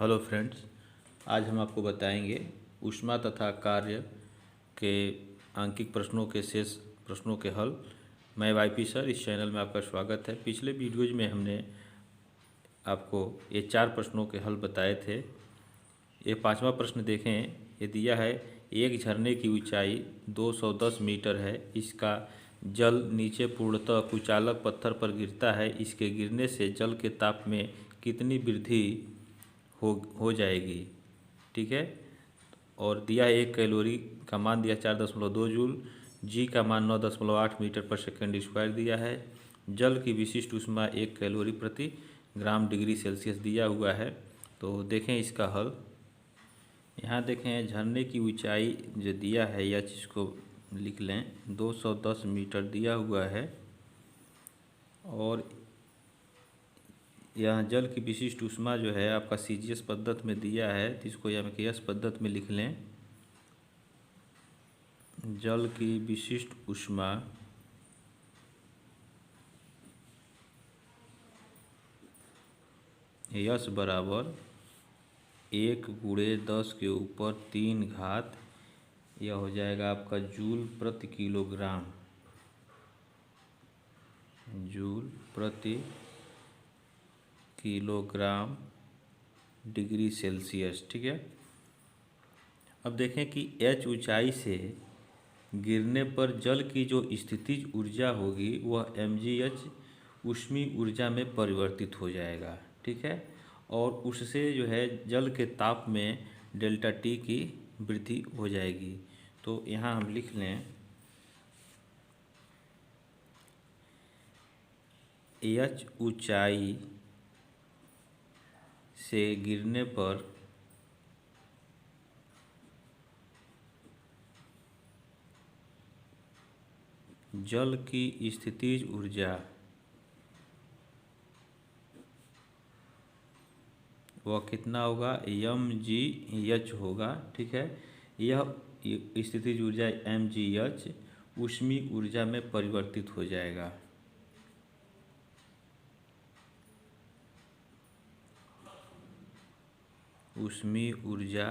Hello friends, आज हम आपको बताएंगे ऊष्मा तथा कार्य के आंकिक प्रश्नों के शेष प्रश्नों के हल। मैं वाईपी सर, इस चैनल में आपका स्वागत है। पिछले वीडियोज में हमने आपको ये 4 प्रश्नों के हल बताए थे। ये 5वां प्रश्न देखें। ये दिया है, एक झरने की ऊंचाई 210 मीटर है। इसका जल नीचे पूर्णतः कुचालक पत्थर पर गिरता है। इसके गिरने से जल के ताप में कितनी वृद्धि हो जाएगी। ठीक है। और दिया है 1 कैलोरी का मान दिया 4.2 जूल, जी का मान 9.8 मीटर पर सेकेंड स्क्वायर दिया है। जल की विशिष्ट ऊष्मा 1 कैलोरी प्रति ग्राम डिग्री सेल्सियस दिया हुआ है। तो देखें इसका हल। यहाँ देखें, झरने की ऊंचाई जो दिया है या जिसको लिख लें 210 मीटर दिया हुआ है, और यहाँ जल की विशिष्ट ऊष्मा जो है आपका सीजीएस पद्धति में दिया है, तो इसको एमकेएस पद्धति में लिख लें। जल की विशिष्ट ऊष्मा यस बराबर 1 × 10⁻³ यह हो जाएगा आपका जूल प्रति किलोग्राम, जूल प्रति किलोग्राम डिग्री सेल्सियस। ठीक है। अब देखें कि h ऊंचाई से गिरने पर जल की जो स्थितिज ऊर्जा होगी वह mgh ऊष्मीय ऊर्जा में परिवर्तित हो जाएगा। ठीक है। और उससे जो है जल के ताप में डेल्टा टी की वृद्धि हो जाएगी। तो यहाँ हम लिख लें h ऊंचाई से गिरने पर जल की स्थितिज ऊर्जा वह कितना होगा, mgh होगा। ठीक है। यह स्थितिज ऊर्जा mgh ऊष्मीय ऊर्जा में परिवर्तित हो जाएगा। ऊष्मीय ऊर्जा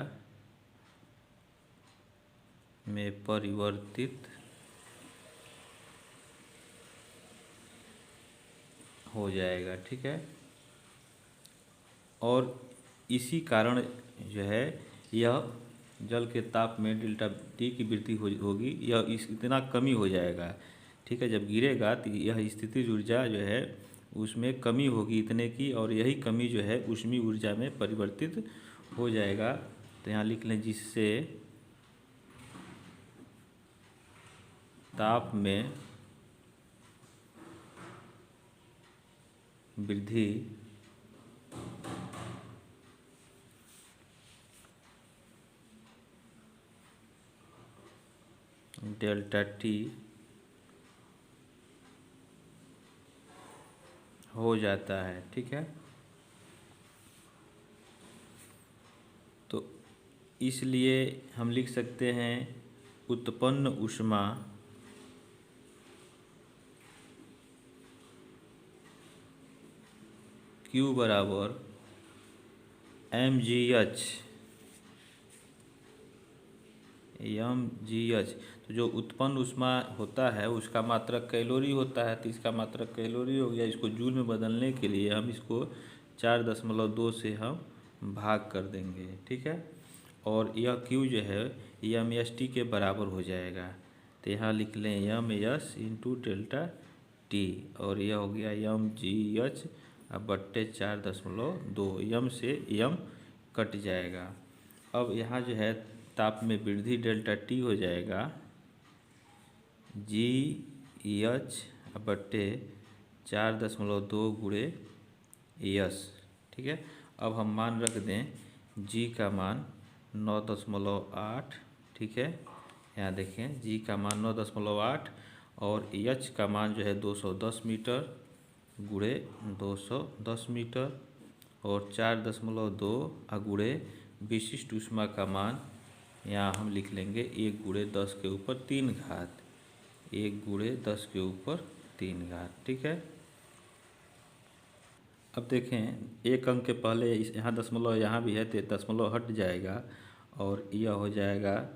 में परिवर्तित हो जाएगा। ठीक है। और इसी कारण जो है यह जल के ताप में डेल्टा टी की वृद्धि होगी, यह इतना कमी हो जाएगा। ठीक है। जब गिरेगा तो यह स्थितिज ऊर्जा जो है उसमें कमी होगी इतने की, और यही कमी जो है ऊष्मीय ऊर्जा में परिवर्तित हो जाएगा। तो यहाँ लिख लें, जिससे ताप में वृद्धि डेल्टा टी हो जाता है। ठीक है। तो इसलिए हम लिख सकते हैं उत्पन्न ऊष्मा Q बराबर mgh। तो जो उत्पन्न ऊष्मा होता है उसका मात्रक कैलोरी होता है, तो इसका मात्रक कैलोरी हो गया। इसको जूल में बदलने के लिए हम इसको 4.2 से हम भाग कर देंगे। ठीक है। और यह Q जो है mst के बराबर हो जाएगा। तो यहाँ लिख लें ms इंटू डेल्टा टी, और यह हो गया mgh बट्टे 4.2, m से m कट जाएगा। अब यहाँ जो है ताप में वृद्धि डेल्टा टी हो जाएगा GH बट्टे 4.2 × S। ठीक है। अब हम मान रख दें, G का मान 9.8। ठीक है। यहाँ देखें G का मान 9.8 और H का मान जो है 210 मीटर गुणे 210 मीटर, और 4.2 गुणे विशिष्ट ऊष्मा का मान यहाँ हम लिख लेंगे 1 × 10⁻³ 1 × 10⁻³ ठीक है। अब देखें एक अंक के पहले इस यहाँ दशमलव यहाँ भी है तो दशमलव हट जाएगा और यह हो जाएगा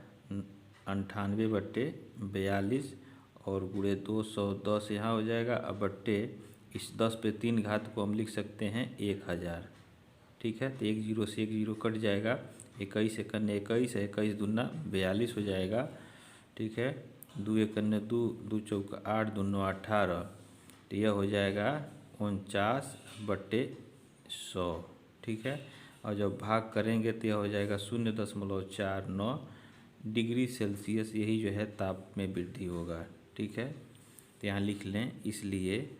98/42 और गुणे 210 यहाँ हो जाएगा। अब बट्टे इस 10 पे 3 घात को हम लिख सकते हैं 1000। ठीक है, तो 1 0 से 1 0 कट जाएगा। 21 एकन 21 है, 21 दूना 42 हो जाएगा। ठीक है, 2 एकन 2, 2 चौका 8, दूनो 18, तो यह हो जाएगा 49/100। ठीक है, और जब भाग करेंगे तो यह हो जाएगा 0.49 डिग्री सेल्सियस, यही जो है ताप में वृद्धि होगा। ठीक है, तो यहाँ लिख लें, इसलिए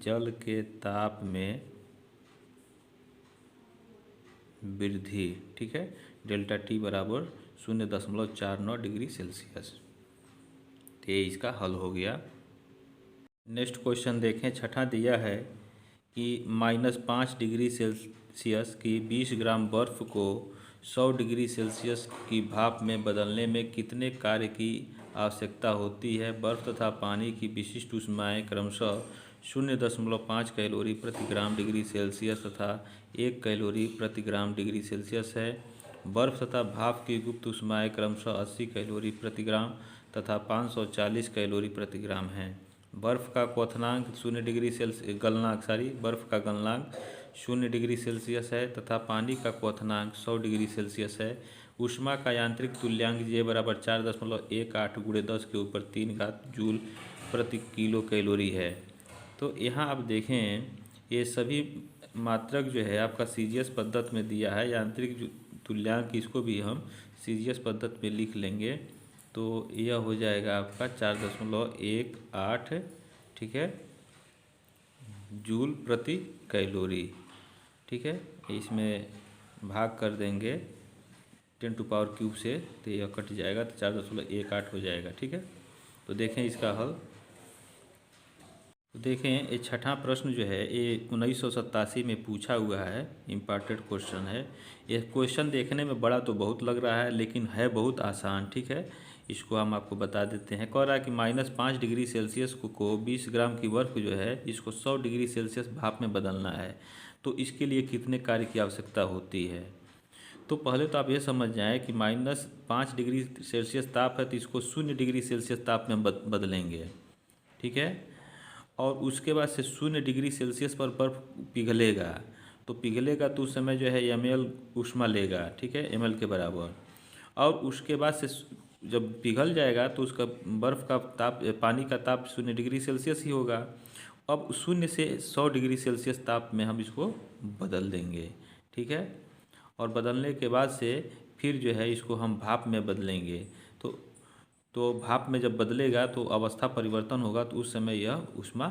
जल के ताप में वृद्धि, ठीक है, डेल्टा टी बराबर 0.49 डिग्री सेल्सियस। तो ये इसका हल हो गया। नेक्स्ट क्वेश्चन देखें, छठा दिया है कि -5 डिग्री सेल्सियस की 20 ग्राम बर्फ़ को 100 डिग्री सेल्सियस की भाप में बदलने में कितने कार्य की आवश्यकता होती है। बर्फ़ तथा पानी की विशिष्ट ऊष्माएं क्रमशः 0.5 कैलोरी प्रति ग्राम डिग्री सेल्सियस तथा 1 कैलोरी प्रति ग्राम डिग्री सेल्सियस है। बर्फ़ तथा भाप की गुप्त ऊष्माएं क्रमशः 80 कैलोरी प्रति ग्राम तथा 540 कैलोरी प्रति ग्राम हैं। बर्फ़ का क्वथनांक 0 डिग्री सेल्सियस बर्फ़ का गलनांक 0 डिग्री सेल्सियस है तथा पानी का क्वथनांक 100 डिग्री सेल्सियस है। ऊष्मा का यांत्रिक तुल्यांक J बराबर 4.18 गुणे 10 के ऊपर 3 घात जूल प्रति किलो कैलोरी है। तो यहाँ आप देखें, ये सभी मात्रक जो है आपका CGS पद्धति में दिया है। यांत्रिक तुल्यांक इसको भी हम CGS पद्धति में लिख लेंगे, तो यह हो जाएगा आपका 4.18, ठीक है, जूल प्रति कैलोरी। ठीक है, इसमें भाग कर देंगे 10³ से, तो यह कट जाएगा, तो 4.18 हो जाएगा। ठीक है, तो देखें इसका हल। तो देखें ये छठा प्रश्न जो है ये 1987 में पूछा हुआ है, इम्पॉर्टेंट क्वेश्चन है। यह क्वेश्चन देखने में बड़ा तो बहुत लग रहा है लेकिन है बहुत आसान। ठीक है, इसको हम आपको बता देते हैं। कह रहा है कि -5 डिग्री सेल्सियस को 20 ग्राम की बर्फ़ जो है इसको 100 डिग्री सेल्सियस भाप में बदलना है, तो इसके लिए कितने कार्य की आवश्यकता होती है। तो पहले तो आप ये समझ जाएँ कि -5 डिग्री सेल्सियस ताप है तो इसको 0 डिग्री सेल्सियस ताप में बदलेंगे। ठीक है, और उसके बाद से 0 डिग्री सेल्सियस पर बर्फ़ पिघलेगा, तो पिघलेगा तो उस समय जो है ml ऊष्मा लेगा। ठीक है, ml के बराबर। और उसके बाद से जब पिघल जाएगा तो उसका बर्फ़ का ताप, पानी का ताप 0 डिग्री सेल्सियस ही होगा। अब 0 से 100 डिग्री सेल्सियस ताप में हम इसको बदल देंगे। ठीक है, और बदलने के बाद से फिर जो है इसको हम भाप में बदलेंगे। तो भाप में जब बदलेगा तो अवस्था परिवर्तन होगा, तो उस समय यह ऊष्मा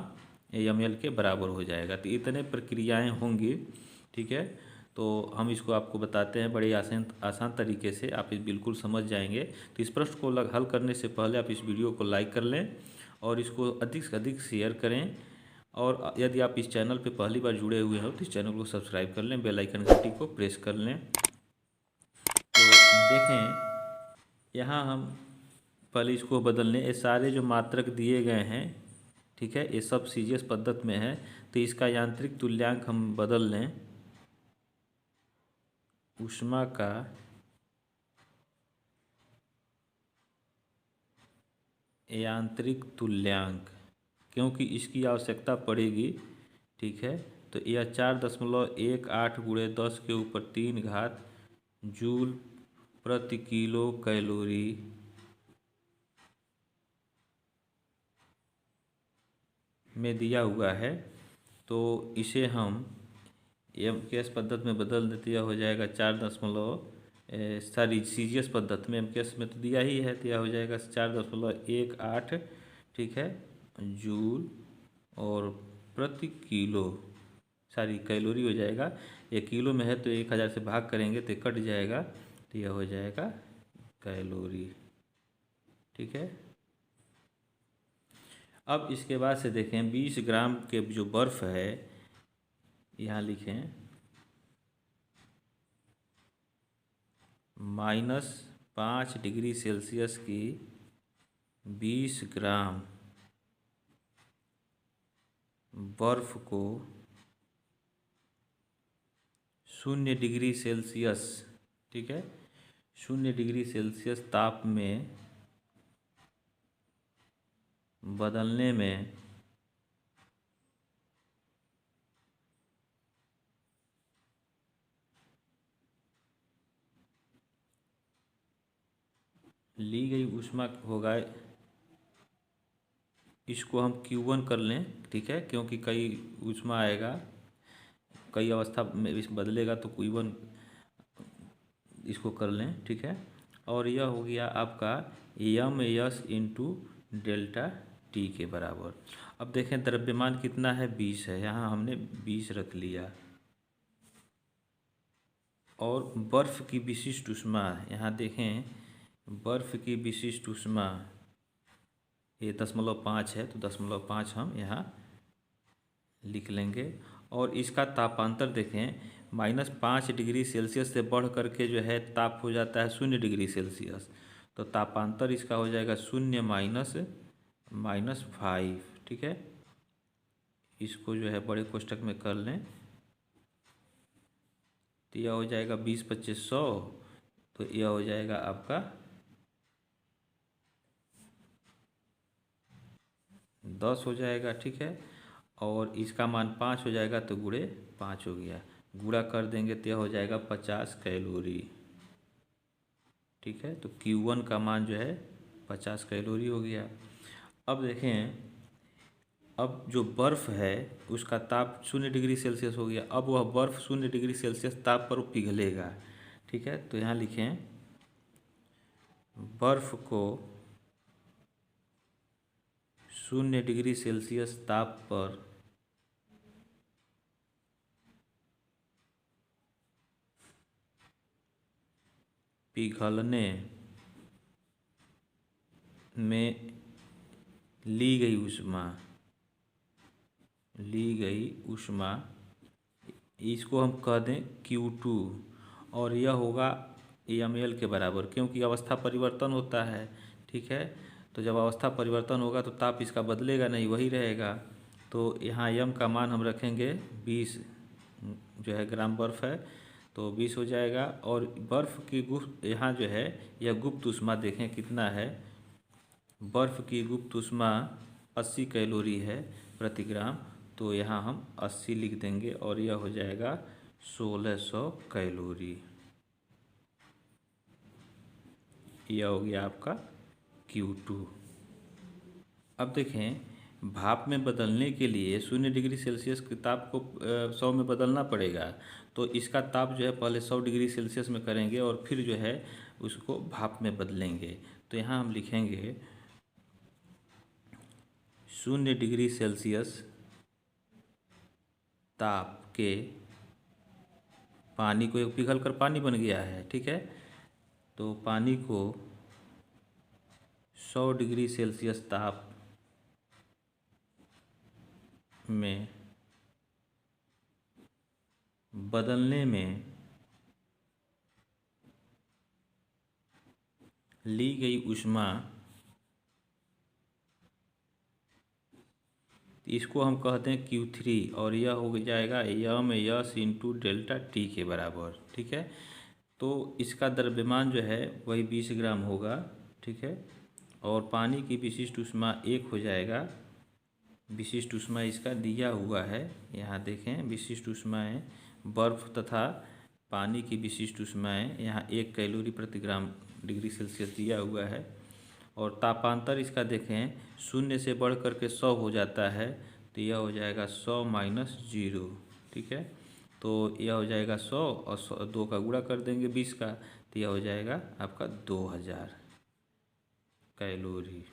ml के बराबर हो जाएगा। तो इतने प्रक्रियाएं होंगी। ठीक है, तो हम इसको आपको बताते हैं बड़े आसान तरीके से, आप इस बिल्कुल समझ जाएंगे। तो इस प्रश्न को हल करने से पहले आप इस वीडियो को लाइक कर लें और इसको अधिक से अधिक शेयर करें। और यदि आप इस चैनल पर पहली बार जुड़े हुए हो तो इस चैनल को सब्सक्राइब कर लें, बेल आइकन घंटी को प्रेस कर लें। तो देखें यहाँ हम पहले इसको बदलने, ये सारे जो मात्रक दिए गए हैं, ठीक है, ये सब CGS पद्धति में है। तो इसका यांत्रिक तुल्यांक हम बदल लें। ऊष्मा का यांत्रिक तुल्यांक, क्योंकि इसकी आवश्यकता पड़ेगी। ठीक है, तो यह 4.18 गुणे 10 के ऊपर 3 घात जूल प्रति किलो कैलोरी में दिया हुआ है। तो इसे हम MKS पद्धति में बदल देते, यह हो जाएगा CGS पद्धति में, MKS में तो दिया ही है, तो यह हो जाएगा 4.18, ठीक है, जूल और प्रति किलो कैलोरी हो जाएगा। ये किलो में है तो 1000 से भाग करेंगे तो कट जाएगा, तो यह हो जाएगा कैलोरी। ठीक है, अब इसके बाद से देखें 20 ग्राम के जो बर्फ़ है, यहाँ लिखें -5 डिग्री सेल्सियस की 20 ग्राम बर्फ को 0 डिग्री सेल्सियस, ठीक है, 0 डिग्री सेल्सियस ताप में बदलने में ली गई ऊष्मा होगा, इसको हम Q1 कर लें, ठीक है, क्योंकि कई ऊष्मा आएगा, कई अवस्था में इस बदलेगा, तो Q1 इसको कर लें, ठीक है। और यह हो गया आपका M S into delta T के बराबर। अब देखें द्रव्यमान कितना है, 20 है, यहाँ हमने 20 रख लिया। और बर्फ़ की विशिष्ट ऊष्मा, यहाँ देखें बर्फ़ की विशिष्ट ऊष्मा ये 0.5 है, तो 0.5 हम यहाँ लिख लेंगे। और इसका तापांतर देखें, -5 डिग्री सेल्सियस से बढ़ करके जो है ताप हो जाता है 0 डिग्री सेल्सियस, तो तापांतर इसका हो जाएगा 0 -5, ठीक है। इसको जो है बड़े कोष्ठक में कर लें, तो यह हो जाएगा 20 25 100, तो यह हो जाएगा आपका 10 हो जाएगा, ठीक है। और इसका मान 5 हो जाएगा, तो गुणे 5 हो गया, गुणा कर देंगे तो यह हो जाएगा 50 कैलोरी, ठीक है। तो Q1 का मान जो है 50 कैलोरी हो गया। अब देखें, अब जो बर्फ़ है उसका ताप 0 डिग्री सेल्सियस हो गया, अब वह बर्फ़ 0 डिग्री सेल्सियस ताप पर पिघलेगा, ठीक है। तो यहाँ लिखें बर्फ़ को 0 डिग्री सेल्सियस ताप पर पिघलने में ली गई ऊष्मा इसको हम कह दें Q2, और यह होगा ml के बराबर, क्योंकि अवस्था परिवर्तन होता है, ठीक है। तो जब अवस्था परिवर्तन होगा तो ताप इसका बदलेगा नहीं, वही रहेगा। तो यहाँ m का मान हम रखेंगे 20, जो है ग्राम बर्फ़ है, तो 20 हो जाएगा। और बर्फ़ की गुप्त, यहाँ जो है यह गुप्त ऊष्मा देखें कितना है, बर्फ़ की गुप्त ऊष्मा 80 कैलोरी है प्रति ग्राम, तो यहाँ हम 80 लिख देंगे, और यह हो जाएगा 1600 कैलोरी। यह हो गया आपका Q2। अब देखें भाप में बदलने के लिए 0 डिग्री सेल्सियस के ताप को 100 में बदलना पड़ेगा, तो इसका ताप जो है पहले 100 डिग्री सेल्सियस में करेंगे और फिर जो है उसको भाप में बदलेंगे। तो यहाँ हम लिखेंगे 0 डिग्री सेल्सियस ताप के, पानी को पिघल कर पानी बन गया है, ठीक है, तो पानी को 100 डिग्री सेल्सियस ताप में बदलने में ली गई ऊष्मा, इसको हम कहते हैं Q3, और यह हो जाएगा M S into delta T के बराबर, ठीक है। तो इसका द्रव्यमान जो है वही 20 ग्राम होगा, ठीक है। और पानी की विशिष्ट ऊष्मा 1 हो जाएगा, विशिष्ट ऊष्मा इसका दिया हुआ है, यहाँ देखें विशिष्ट ऊष्माएँ बर्फ़ तथा पानी की विशिष्ट ऊष्माएँ यहाँ 1 कैलोरी प्रति ग्राम डिग्री सेल्सियस दिया हुआ है। और तापांतर इसका देखें 0 से बढ़ कर के 100 हो जाता है, तो यह हो जाएगा 100 -0, ठीक है। तो यह हो जाएगा 100 और 2 का गुणा कर देंगे 20 का, तो यह हो जाएगा आपका 2000 कैलोरी।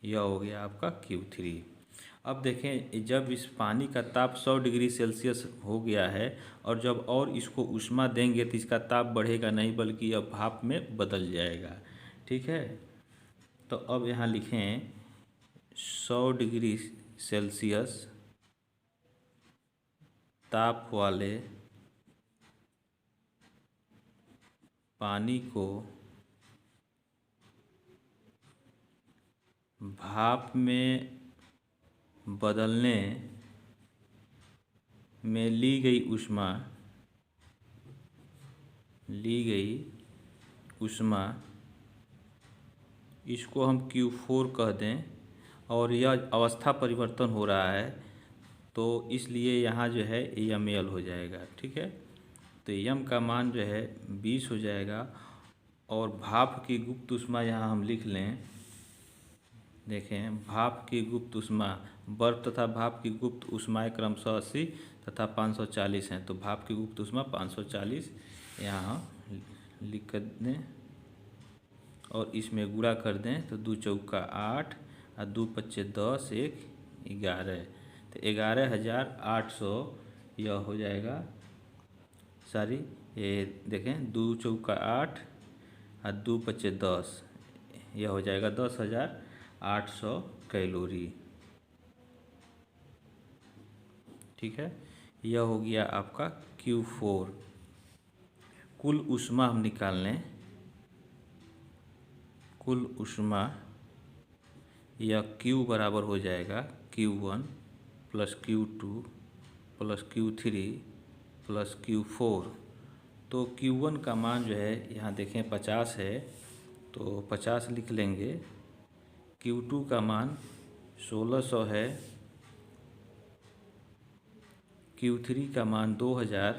यह हो गया आपका Q3। अब देखें जब इस पानी का ताप 100 डिग्री सेल्सियस हो गया है, और जब और इसको ऊष्मा देंगे तो इसका ताप बढ़ेगा नहीं, बल्कि यह भाप में बदल जाएगा, ठीक है। तो अब यहाँ लिखें 100 डिग्री सेल्सियस ताप वाले पानी को भाप में बदलने में ली गई ऊष्मा इसको हम Q4 कह दें, और यह अवस्था परिवर्तन हो रहा है तो इसलिए यहाँ जो है ml हो जाएगा। ठीक है, तो m का मान जो है 20 हो जाएगा। और भाप की गुप्त ऊष्मा यहाँ हम लिख लें, देखें भाप की गुप्त ऊष्मा, बर्फ तथा भाप की गुप्त ऊष्माएं क्रमशः 80 तथा 540 हैं। तो भाप की गुप्त ऊष्मा 540 यहाँ लिख कर दें और इसमें गुणा कर दें तो 2 चौका 8 और 2 पच्चे 10, 1 11, तो 11,800 यह हो जाएगा। ये देखें 2 चौका 8 और 2 पच्चे 10, यह हो जाएगा 10,800 कैलोरी। ठीक है, यह हो गया आपका Q4। कुल ऊष्मा हम निकाल लें, कुल ऊष्मा यह Q बराबर हो जाएगा Q1 plus Q2 plus Q3 plus Q4। तो Q1 का मान जो है यहाँ देखें 50 है तो 50 लिख लेंगे। Q2 का मान 1600 है, Q3 का मान 2000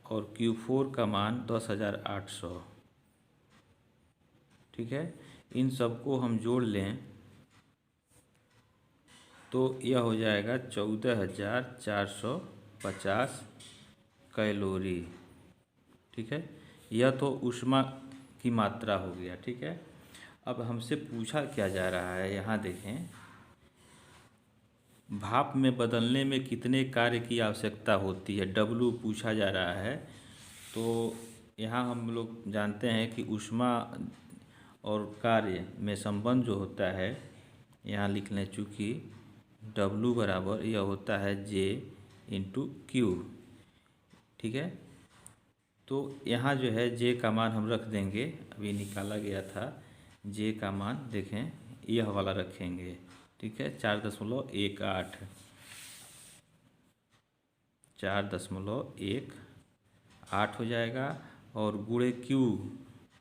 और Q4 का मान 10,800। ठीक है, इन सबको हम जोड़ लें तो यह हो जाएगा 14,450 कैलोरी। ठीक है, यह तो ऊष्मा की मात्रा हो गया। ठीक है, अब हमसे पूछा क्या जा रहा है, यहाँ देखें भाप में बदलने में कितने कार्य की आवश्यकता होती है, W पूछा जा रहा है। तो यहाँ हम लोग जानते हैं कि ऊष्मा और कार्य में संबंध जो होता है यहाँ लिख लें, चूँकि W बराबर यह होता है J इंटू Q। ठीक है, तो यहाँ जो है J का मान हम रख देंगे, अभी निकाला गया था। J का मान देखें यह वाला रखेंगे। ठीक है, 4.18 हो जाएगा और गुणे Q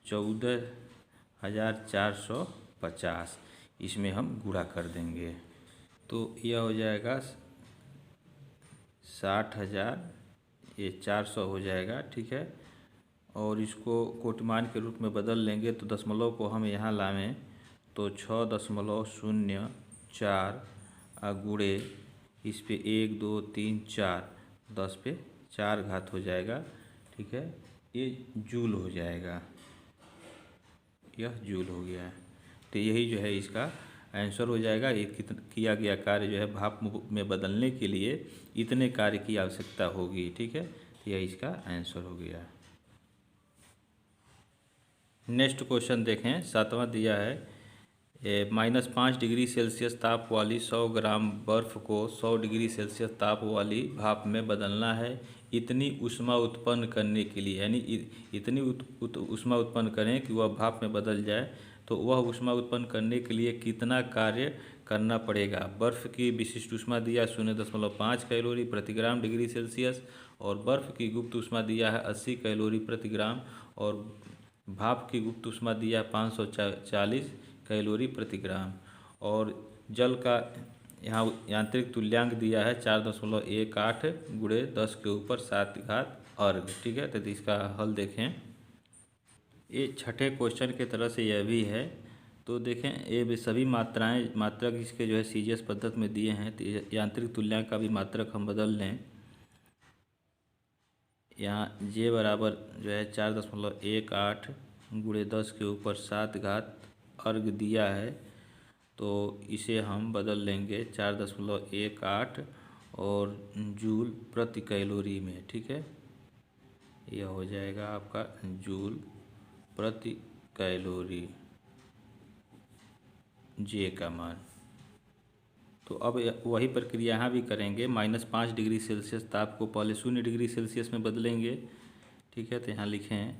14,450, इसमें हम गुणा कर देंगे तो यह हो जाएगा 60,000, ये 400 हो जाएगा। ठीक है, और इसको कोटिमान के रूप में बदल लेंगे तो दशमलव को हम यहाँ लावें तो 6.04 गुणे इस पे 1 2 3 4 10 पे 4 घात हो जाएगा। ठीक है, ये जूल हो जाएगा, यह जूल हो गया है। तो यही जो है इसका आंसर हो जाएगा। ये किया गया कार्य जो है भाप में बदलने के लिए इतने कार्य की आवश्यकता होगी। ठीक है, तो यह इसका आंसर हो गया। नेक्स्ट क्वेश्चन देखें, 7वां दिया है -5 डिग्री सेल्सियस ताप वाली 100 ग्राम बर्फ़ को 100 डिग्री सेल्सियस ताप वाली भाप में बदलना है। इतनी ऊष्मा उत्पन्न करने के लिए, यानी इतनी ऊष्मा उत्पन्न करें कि वह भाप में बदल जाए, तो वह ऊष्मा उत्पन्न करने के लिए कितना कार्य करना पड़ेगा। बर्फ़ की विशिष्ट ऊष्मा दिया 0.5 कैलोरी प्रति ग्राम डिग्री सेल्सियस और बर्फ़ की गुप्त ऊष्मा दिया है 80 कैलोरी प्रति ग्राम और भाप की गुप्त ऊष्मा दिया 540 कैलोरी प्रति ग्राम और जल का यहाँ यांत्रिक तुल्यांक दिया है 4.18 गुणे 10 के ऊपर 7 घात अर्घ। ठीक है, तो इसका हल देखें। ये छठे क्वेश्चन के तरह से यह भी है। तो देखें ये सभी मात्रक इसके जो है CGS पद्धति में दिए हैं। तो यांत्रिक तुल्यांक का भी मात्रक हम बदल लें। यहाँ J बराबर जो है 4.18 गुणे 10 के ऊपर 7 घात अर्घ दिया है, तो इसे हम बदल लेंगे 4.18 और जूल प्रति कैलोरी में। ठीक है, यह हो जाएगा आपका जूल प्रति कैलोरी J का मान। तो अब वही प्रक्रिया यहाँ भी करेंगे। -5 डिग्री सेल्सियस ताप को पहले 0 डिग्री सेल्सियस में बदलेंगे। ठीक है, तो यहाँ लिखें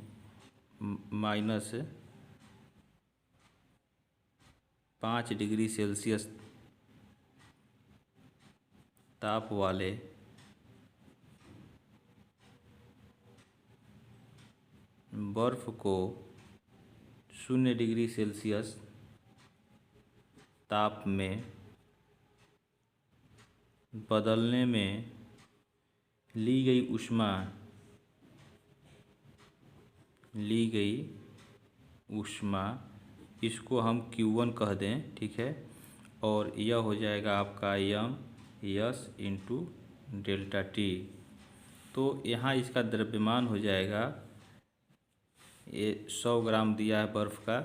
-5 डिग्री सेल्सियस ताप वाले बर्फ को 0 डिग्री सेल्सियस ताप में बदलने में ली गई ऊष्मा इसको हम Q1 कह दें, ठीक है। और यह हो जाएगा आपका m/s इंटू डेल्टा टी। तो यहाँ इसका द्रव्यमान हो जाएगा, ये 100 ग्राम दिया है बर्फ़ का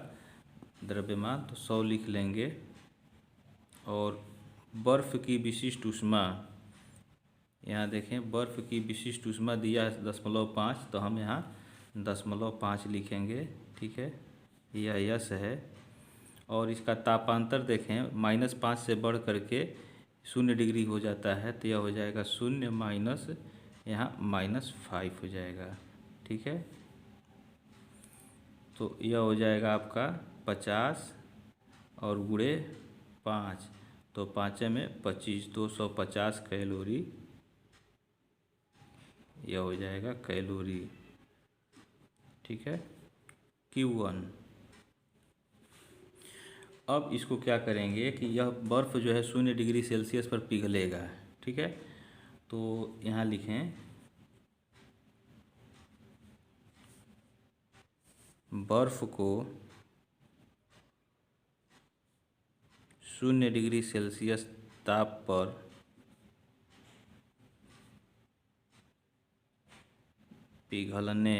द्रव्यमान, तो 100 लिख लेंगे। और बर्फ़ की विशिष्ट ऊष्मा, यहाँ देखें बर्फ़ की विशिष्ट ऊष्मा दिया है 0.5, तो हम यहाँ 0.5 लिखेंगे, ठीक है। यह यस है। और इसका तापांतर देखें -5 से बढ़ करके 0 डिग्री हो जाता है, तो यह हो जाएगा 0 माइनस यहाँ -5 हो जाएगा, ठीक है। तो यह हो जाएगा आपका 50 और गुणे 5, तो 5 में 25, 250 कैलोरी यह हो जाएगा कैलोरी, ठीक है, Q1। अब इसको क्या करेंगे कि यह बर्फ़ जो है 0 डिग्री सेल्सियस पर पिघलेगा, ठीक है। तो यहाँ लिखें बर्फ़ को 0 डिग्री सेल्सियस ताप पर पिघलने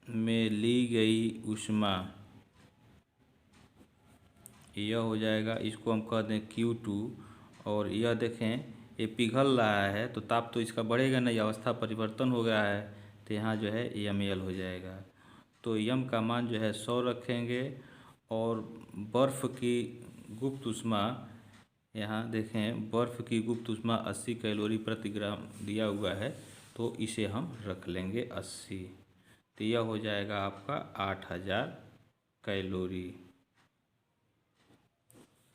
में ली गई ऊष्मा, यह हो जाएगा, इसको हम कह दें Q2। और यह देखें ये पिघल रहा है तो ताप तो इसका बढ़ेगा नहीं, अवस्था परिवर्तन हो गया है, तो यहाँ जो है ml हो जाएगा। तो m का मान जो है 100 रखेंगे। और बर्फ़ की गुप्त ऊष्मा, यहाँ देखें बर्फ़ की गुप्त ऊष्मा 80 कैलोरी प्रति ग्राम दिया हुआ है, तो इसे हम रख लेंगे 80, तो यह हो जाएगा आपका 8000 कैलोरी,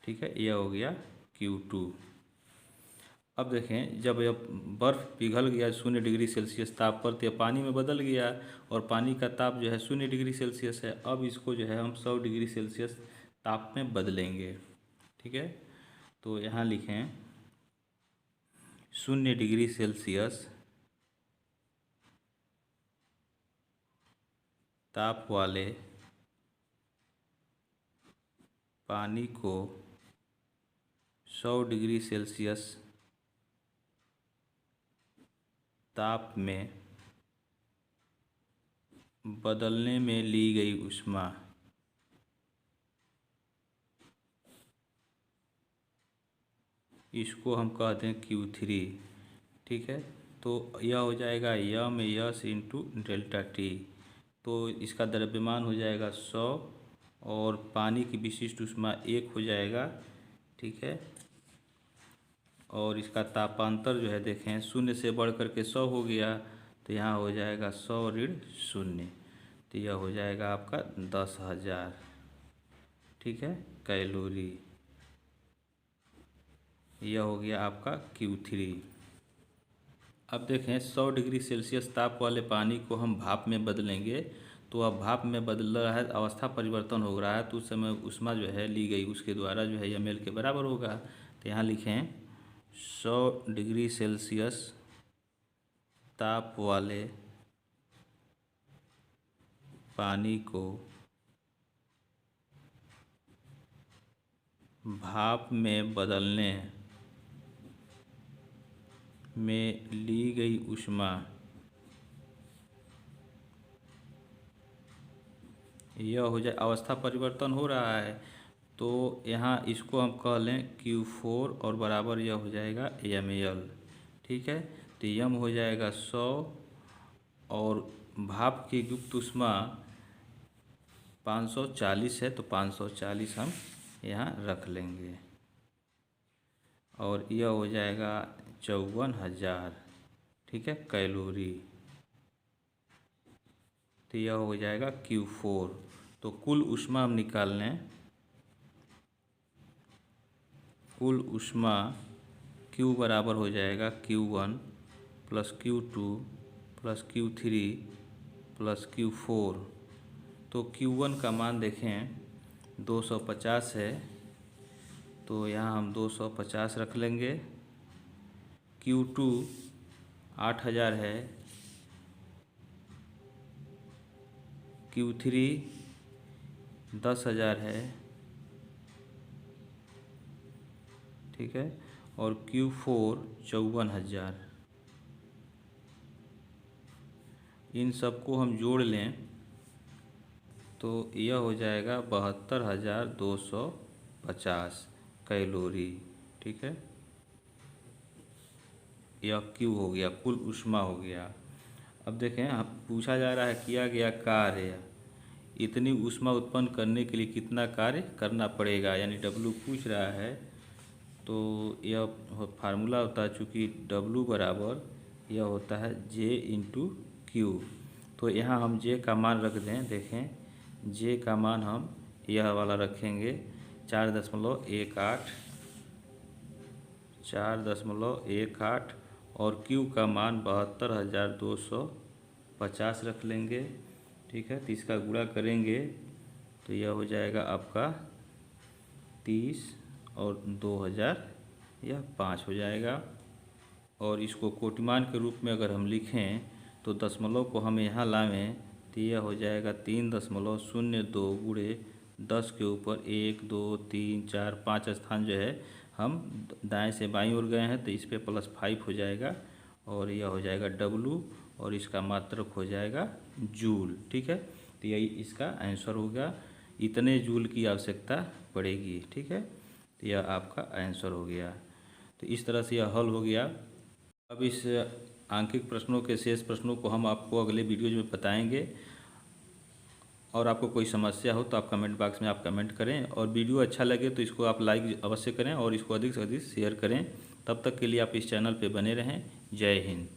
ठीक है। यह हो गया Q2। अब देखें जब यह बर्फ़ पिघल गया 0 डिग्री सेल्सियस ताप पर, तो यह पानी में बदल गया, और पानी का ताप जो है 0 डिग्री सेल्सियस है। अब इसको जो है हम 100 डिग्री सेल्सियस ताप में बदलेंगे, ठीक है। तो यहाँ लिखें 0 डिग्री सेल्सियस ताप वाले पानी को 100 डिग्री सेल्सियस ताप में बदलने में ली गई ऊष्मा, इसको हम कहते हैं Q3, ठीक है। तो यह हो जाएगा m/s इंटू डेल्टा टी। तो इसका द्रव्यमान हो जाएगा 100 और पानी की विशिष्ट ऊष्मा 1 हो जाएगा, ठीक है। और इसका तापांतर जो है देखें 0 से बढ़ कर के 100 हो गया, तो यहाँ हो जाएगा 100 ऋण 0, तो यह हो जाएगा आपका 10,000, ठीक है, कैलोरी। यह हो गया आपका Q3। अब देखें 100 डिग्री सेल्सियस ताप वाले पानी को हम भाप में बदलेंगे, तो अब भाप में बदल रहा है, अवस्था परिवर्तन हो रहा है, तो उस समय ऊष्मा जो है ली गई उसके द्वारा जो है ml के बराबर होगा। तो यहाँ लिखें 100 डिग्री सेल्सियस ताप वाले पानी को भाप में बदलने में ली गई ऊष्मा, यह हो जाए, अवस्था परिवर्तन हो रहा है, तो यहाँ इसको हम कह लें Q4 और बराबर यह हो जाएगा ml, ठीक है। तो m हो जाएगा 100 और भाप की गुप्त ऊष्मा 540 है, तो 540 हम यहाँ रख लेंगे। और यह हो जाएगा 54,000, ठीक है, कैलोरी। तो यह हो जाएगा Q4। तो कुल ऊष्मा हम निकाल लें, कुल ऊष्मा Q बराबर हो जाएगा Q1 plus Q2 plus Q3 plus Q4। तो Q1 का मान देखें 250 है, तो यहाँ हम 250 रख लेंगे। Q2 8000 है, Q3 10,000 है, ठीक है, और Q4 54,000। इन सबको हम जोड़ लें तो यह हो जाएगा 72,250 कैलोरी, ठीक है। यह Q हो गया, कुल ऊष्मा हो गया। अब देखें, हम पूछा जा रहा है किया गया कार्य, इतनी ऊष्मा उत्पन्न करने के लिए कितना कार्य करना पड़ेगा, यानी W पूछ रहा है। तो यह फार्मूला होता है, चूँकि W बराबर यह होता है J इंटू Q। तो यहाँ हम J का मान रख दें। देखें, J का मान हम यह वाला रखेंगे 4.18 और Q का मान 72,250 रख लेंगे, ठीक है। तो इसका गुणा करेंगे तो यह हो जाएगा आपका 30 और 2000, यह 5 हो जाएगा। और इसको कोटिमान के रूप में अगर हम लिखें तो दशमलव को हम यहाँ लावें तो यह हो जाएगा 3.02 गुणे 10 के ऊपर 1 2 3 4 5 स्थान जो है हम दाएं से बाईं ओर गए हैं, तो इस पे +5 हो जाएगा और यह हो जाएगा W और इसका मात्रक हो जाएगा जूल, ठीक है। तो यही इसका आंसर होगा, इतने जूल की आवश्यकता पड़ेगी, ठीक है। तो यह आपका आंसर हो गया। तो इस तरह से यह हल हो गया। अब इस आंकिक प्रश्नों के शेष प्रश्नों को हम आपको अगले वीडियो में बताएंगे। और आपको कोई समस्या हो तो आप कमेंट बॉक्स में आप कमेंट करें, और वीडियो अच्छा लगे तो इसको आप लाइक अवश्य करें और इसको अधिक से अधिक शेयर करें। तब तक के लिए आप इस चैनल पे बने रहें। जय हिंद।